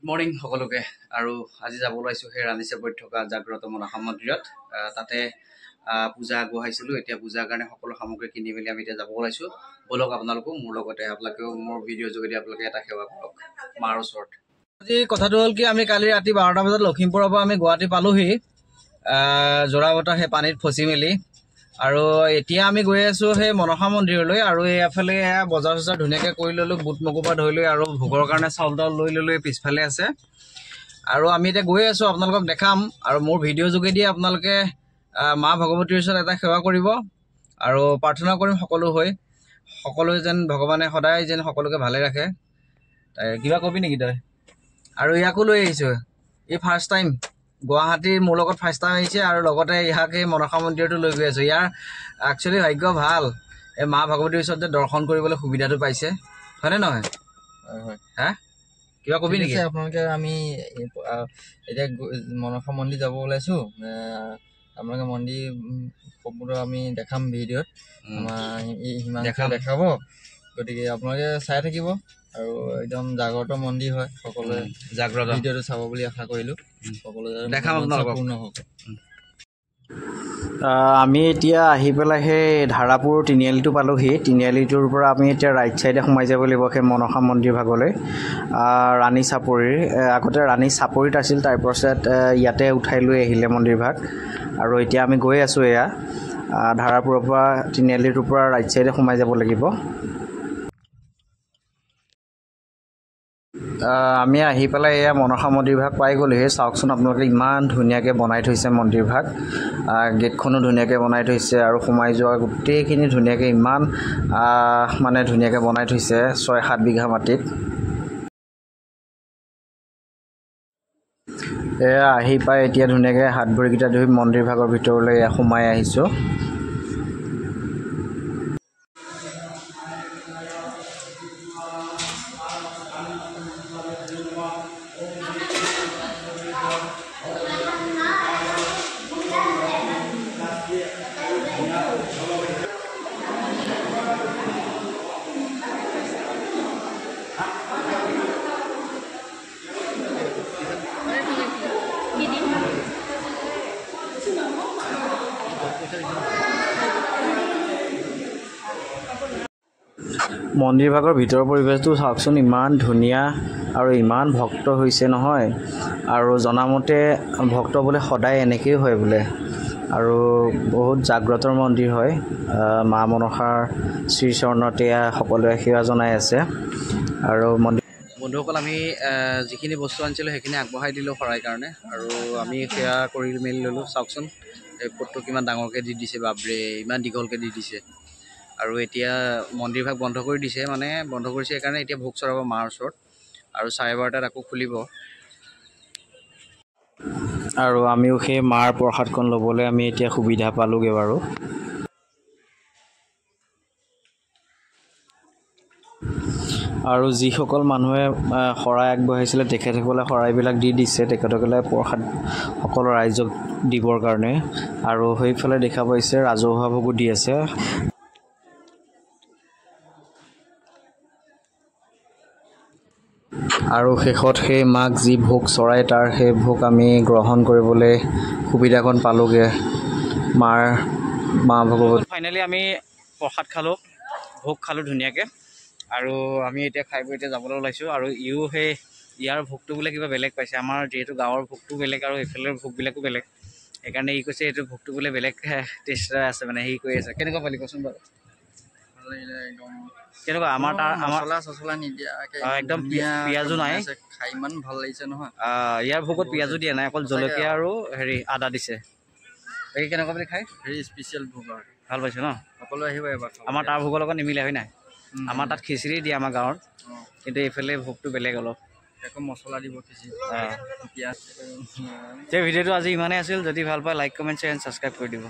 morning সকলোকে আৰু আজি যাব ওলাইছো সেই ৰাণীচাপৰিত থকা জাগ্ৰত মনসা মন্দিৰত তাতে পূজা আগবঢ়াইছিলো এতিয়া পূজাৰ কাৰণে সকলো সামগ্ৰী কিনি মেলি আমি এতিয়া যাব ওলাইছো বলক আপোনালোকো মোৰ লগতে আপোনালোকেও মোৰ ভিডিঅ' যোগেদি আপোনালোকে এটা সেৱা কৰক মাৰ ওচৰত আজি কথাটো হ'ল কি আমি কালি ৰাতি 12টা বজাত লখিমপুৰৰ পৰা আমি গুৱাহাটী পালোহি জোৰাবতা সেই পানীত ফচি মেলি আৰু এতিয়া আমি গৈ আছো সেই মনসা মন্দিৰলৈ আৰু এফালে বজাৰ চজাৰ ধুনীয়াকৈ কৰি ল'লো বুট মগুৰ ধৰি লৈ আৰু ভোগৰ কাৰণে চাউল তাউল লৈ ল'লো পিছফালে আছে আৰু আমি এতিয়া গৈ আছো আপোনালোকক দেখাম আৰু মোৰ ভিডিঅ' যোগেদি আপোনালোকে মা ভগৱতীৰ ওচৰত এটা সেৱা কৰিব আৰু প্ৰাৰ্থনা কৰিম সকলোৱে যেন ভগৱানে সদায় যেন সকলোকে ভালে ৰাখে কিবা কবি নেকি তই আৰু ইয়াকো লৈ আহিছো এই ফাৰ্ষ্ট টাইম গুৱাহাটীৰ মোৰ লগত ফাৰ্ষ্ট টাইম আহিছে আৰু লগতে ইয়াক এই মনসা মন্দিৰটো লৈ গৈ আছো ইয়াৰ একচুৱেলি ভাগ্য ভাল এই মা ভগৱতীৰ ওচৰত যে দৰ্শন কৰিবলৈ সুবিধাটো পাইছে হয়নে নহয় হয় হা কিবা কবি নেকি আপোনালোকে আমি এতিয়া মনসা মন্দিৰ যাব ওলাইছো আপোনালোকে মন্দিৰ সম্পূৰ্ণ আমি দেখাম ভিডিঅ'ত আমাৰ দেখাব গতিকে আপোনালোকে চাই থাকিব আৰু একদম জাগ্ৰত মন্দিৰ হয় সকলোৱে জাগ্ৰত ভিডিঅ'টো চাব বুলি আশা কৰিলো সকলোৱে দেখাম আপোনালোকক পূৰ্ণ হওক আমি এতিয়া আহি পেলাই সেই ধাৰাপুৰ তিনিআলিটো পালোহি তিনিআলিটোৰ পৰা আমি এতিয়া ৰাইট চাইডে সোমাই যাব লাগিব সেই মনসা মন্দিৰ ভাগলৈ ৰাণী চাপৰিৰ আগতে ৰাণী চাপৰিত আছিল তাৰপিছত ইয়াতে উঠাই লৈ আহিলে মন্দিৰ ভাগ আৰু এতিয়া আমি গৈ আছোঁ এয়া ধাৰাপুৰৰ পৰা তিনিআলিটোৰ পৰা ৰাইট চাইডে সোমাই যাব লাগিব আমি আহি পেলাই এয়া মনসা মন্দিৰ ভাগ পাই গ'লোহি চাওকচোন আপোনালোকে ইমান ধুনীয়াকৈ বনাই থৈছে মন্দিৰ ভাগ গেটখনো ধুনীয়াকৈ বনাই থৈছে আৰু সোমাই যোৱা গোটেইখিনি ধুনীয়াকৈ ইমান মানে ধুনীয়াকৈ বনাই থৈছে 6-7 বিঘা মাটিত এয়া আহি পাই এতিয়া ধুনীয়াকৈ হাত ভৰিকেইটা ধুই মন্দিৰ ভাগৰ ভিতৰলৈ সোমাই আহিছোঁ মন্দিৰ ভাগৰ ভিতৰৰ পৰিৱেশটো চাওকচোন ইমান ধুনীয়া আৰু ইমান ভক্ত হৈছে নহয় আৰু জনামতে ভক্ত বোলে সদায় এনেকেই হয় বোলে আৰু বহুত জাগ্ৰতৰ মন্দিৰ হয় মা মনসাৰ শ্ৰীচৰণতে সকলোৱে সেৱা জনাই আছে আৰু বন্ধুসকল আমি যিখিনি বস্তু আনিছিলোঁ সেইখিনি আগবঢ়াই দিলোঁ শৰাই কাৰণে আৰু আমি সেৱা কৰি মেলি ল'লোঁ চাওকচোন এই পটটো কিমান ডাঙৰকৈ দি দিছে বাপৰে ইমান দীঘলকৈ দি দিছে আৰু এতিয়া মন্দিৰ ভাগ বন্ধ কৰি দিছে মানে বন্ধ কৰিছে সেইকাৰণে এতিয়া ভোগ চৰাব মাৰ ওচৰত আৰু 12:30 আকৌ খুলিব আৰু আমিও সেই মাৰ প্ৰসাদকণ ল'বলৈ আমি এতিয়া সুবিধা পালোগৈ বাৰু আৰু যিসকল মানুহে শৰাই আগবঢ়াইছিলে তেখেতসকলে শৰাইবিলাক দি দিছে তেখেতসকলে প্ৰসাদ সকলো ৰাইজক দিবৰ কাৰণে আৰু সেইফালে দেখা পাইছে ৰাজহুৱা ভোগো দি আছে আৰু শেষত সেই মাক যি ভোগ চৰাই তাৰ সেই ভোগ আমি গ্ৰহণ কৰিবলৈ সুবিধাকণ পালোগৈ মা ভগৱতী ফাইনেলি আমি প্ৰসাদ খালোঁ ভোগ খালোঁ ধুনীয়াকৈ আৰু আমি এতিয়া খাই বৈ এতিয়া যাবলৈ ওলাইছোঁ আৰু সেই ইয়াৰ ভোগটো বোলে কিবা বেলেগ পাইছে আমাৰ যিহেতু গাঁৱৰ ভোগটো বেলেগ আৰু এইফালৰ ভোগবিলাকো বেলেগ সেইকাৰণে কৈছে এইটো ভোগটো বোলে বেলেগ টেষ্ট আছে মানে কৈ আছে কেনেকুৱা পালি কচোন বাৰু একদম কেনেকুৱা আমাৰ তাৰ মছলা নিদিয়াকৈ একদম পিঁয়াজো নাই খাই ইমান ভাল লাগিছে নহয় ইয়াৰ ভোগত পিঁয়াজো দিয়া নাই অকল জলকীয়া আৰু আদা দিছে বাকী কেনেকুৱা বুলি খাই ভেৰি স্পেচিয়েল ভোগ আৰু ভাল পাইছোঁ ন সকলোৱে আহিব এবাৰ আমাৰ তাৰ ভোগৰ লগত নিমিলে হয় নাই আমাৰ তাত খিচিৰি দিয়ে আমাৰ গাঁৱত কিন্তু এইফালে ভোগটো বেলেগ অলপ একো মছলা দিব খিচিৰি পিঁয়াজ ভিডিঅ'টো আজি ইমানেই আছিল যদি ভাল পায় like comment share and subscribe কৰি দিব